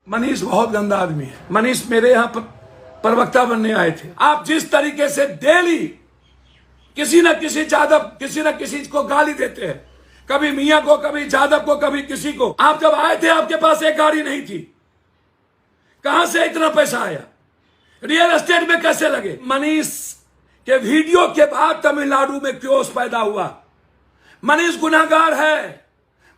मनीष बहुत गंदा आदमी है। मनीष मेरे यहाँ प्रवक्ता बनने आए थे। आप जिस तरीके से डेली किसी न किसी जादव किसी न किसी को गाली देते हैं, कभी मियां को, कभी जादव को, कभी किसी को। आप जब आए थे आपके पास एक गाड़ी नहीं थी, कहां से इतना पैसा आया? रियल एस्टेट में कैसे लगे? मनीष के वीडियो के बाद तमिलनाडु में क्योस पैदा हुआ। मनीष गुनाहगार है,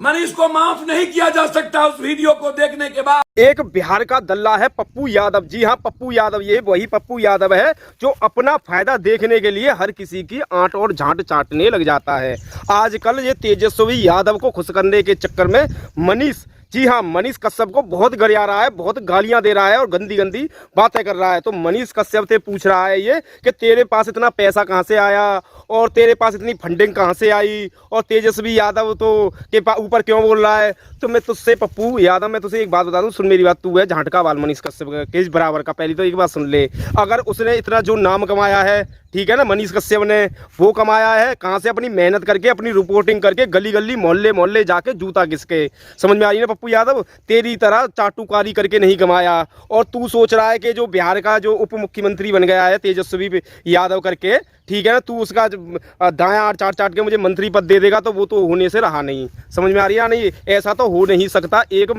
मनीष को माफ नहीं किया जा सकता उस वीडियो को देखने के बाद। एक बिहार का दल्ला है पप्पू यादव। जी हाँ, पप्पू यादव, ये वही पप्पू यादव है जो अपना फायदा देखने के लिए हर किसी की आंट और झांट चाटने लग जाता है। आजकल ये तेजस्वी यादव को खुश करने के चक्कर में मनीष, जी हाँ, मनीष कश्यप को बहुत गरिया रहा है, बहुत गालियां दे रहा है और गंदी गंदी बातें कर रहा है। तो मनीष कश्यप से पूछ रहा है ये कि तेरे पास इतना पैसा कहां से आया और तेरे पास इतनी फंडिंग कहां से आई, और तेजस्वी यादव तो के ऊपर क्यों बोल रहा है। तो मैं तुझसे पप्पू यादव, मैं तुझे एक बात बता दूं, सुन मेरी बात। तू है झांटका वाल मनीष कश्यप के इस बराबर का। पहली तो एक बात सुन ले, अगर उसने इतना जो नाम कमाया है, ठीक है ना, मनीष कश्यप ने वो कमाया है कहाँ से? अपनी मेहनत करके, अपनी रिपोर्टिंग करके, गली गली मोहल्ले मोहल्ले जाके जूता घिसके। समझ में आ रही है ना पप्पू यादव? तेरी तरह चाटुकारी करके नहीं कमाया। और तू सोच रहा है कि जो बिहार का जो उप मुख्यमंत्री बन गया है तेजस्वी यादव करके, ठीक है ना, तू उसका दायां चाट चाट के मुझे मंत्री पद दे देगा, तो वो तो होने से रहा नहीं। समझ में आ रही है नहीं? ऐसा तो हो नहीं सकता। एक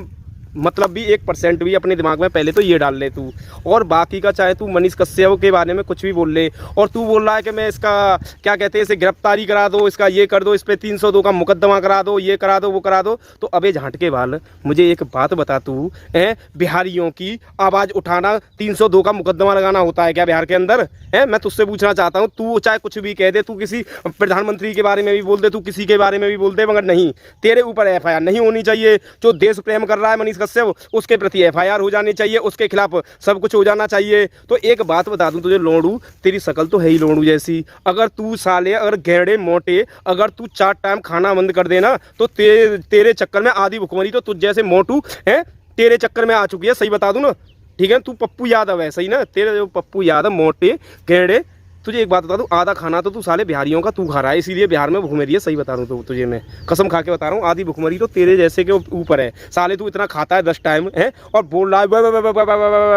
मतलब भी 1% भी अपने दिमाग में पहले तो ये डाल ले तू। और बाकी का चाहे तू मनीष कश्यप के बारे में कुछ भी बोल ले, और तू बोल रहा है कि मैं इसका क्या कहते हैं, इसे गिरफ्तारी करा दो, इसका ये कर दो, इस पर 302 का मुकदमा करा दो, ये करा दो, वो करा दो। तो अबे झांटके वाल, मुझे एक बात बता, तू है बिहारियों की आवाज़ उठाना 302 का मुकदमा लगाना होता है क्या बिहार के अंदर? है, मैं तुझसे पूछना चाहता हूँ। तू चाहे कुछ भी कह दे, तू किसी प्रधानमंत्री के बारे में भी बोल दे, तू किसी के बारे में भी बोल दे, मगर नहीं, तेरे ऊपर FIR नहीं होनी चाहिए। जो देश प्रेम कर रहा है मनीष कश्यप, उसके प्रति FIR हो जानी चाहिए, उसके खिलाफ सब कुछ हो जाना चाहिए। तो एक बात बता दूं तुझे लोंडू, तेरी शकल तो है ही लोंडू जैसी। अगर तू साले, अगर घेड़े मोटे, अगर तू 4 टाइम खाना बंद कर देना, तो तेरे चक्कर में आधी भुखमरी तो तुझ जैसे मोटू है तेरे चक्कर में आ चुकी है। सही बता दूं ना, ठीक है? तू पप्पू यादव है, सही ना? तेरे जो पप्पू यादव मोटे घेड़े, तुझे एक बात बता दूं, आधा खाना तो तू साले बिहारियों का तू खा रहा है, इसीलिए बिहार में भूखमरी है। सही बता दूं तो तुझे मैं कसम खा के बता रहा हूँ, आधी भूखमरी तो तेरे जैसे के ऊपर है। साले तू इतना खाता है 10 टाइम है और बोल रहा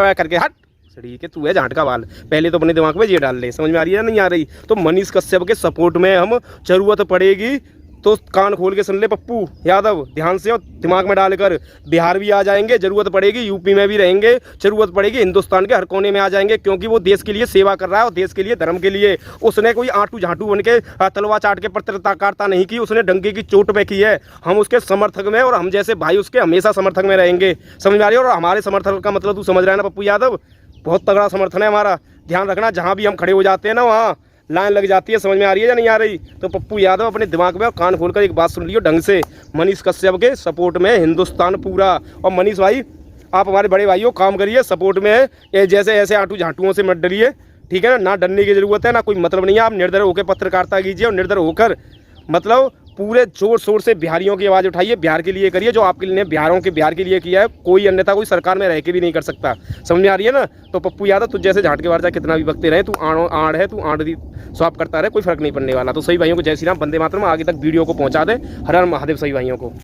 है करके, हट ठीक है, तू है झांटका वाल। पहले तो अपने दिमाग में ये डाल ले। समझ में आ रही है नहीं आ रही? तो मनीष कश्यप के सपोर्ट में हम जरूरत पड़ेगी तो कान खोल के सुन ले पप्पू यादव, ध्यान से और दिमाग में डालकर। बिहार भी आ जाएंगे, जरूरत पड़ेगी यूपी में भी रहेंगे, जरूरत पड़ेगी हिंदुस्तान के हर कोने में आ जाएंगे, क्योंकि वो देश के लिए सेवा कर रहा है और देश के लिए, धर्म के लिए। उसने कोई आंटू झांटू बन के तलवा चाट के पत्रकारिता नहीं की, उसने डंके की चोट पे की है। हम उसके समर्थक में, और हम जैसे भाई उसके हमेशा समर्थक में रहेंगे। समझ में आ रही है? और हमारे समर्थक का मतलब तू समझ रहा है ना पप्पू यादव? बहुत तगड़ा समर्थन है हमारा। ध्यान रखना, जहाँ भी हम खड़े हो जाते हैं ना, वहाँ लाइन लग जाती है। समझ में आ रही है या नहीं आ रही? तो पप्पू यादव अपने दिमाग में और कान खोलकर एक बात सुन लियो ढंग से, मनीष कश्यप के सपोर्ट में हिंदुस्तान पूरा। और मनीष भाई, आप हमारे बड़े भाइयों, काम करिए, सपोर्ट में है। ये जैसे ऐसे आंटू झांटुओं से मत डरिए, ठीक है ना? डरने की जरूरत है ना, कोई मतलब नहीं है। आप निर्धर होकर पत्रकारिता कीजिए और निर्धर होकर मतलब पूरे जोर शोर से बिहारियों की आवाज़ उठाइए, बिहार के लिए करिए जो आपके लिए बिहार के लिए किया है। कोई अन्यथा कोई सरकार में रह के भी नहीं कर सकता। समझ में आ रही है ना? तो पप्पू यादव, तुझ जैसे झांटके वार चाहे कितना भी बकते रहे, तू आड़ है, तू आड़ स्वाप करता रहे, कोई फर्क नहीं पड़ने वाला। तो सही भाइयों को जय श्री राम, वंदे मातरम। आगे तक वीडियो को पहुंचा दे। हर हर महादेव सही भाइयों को।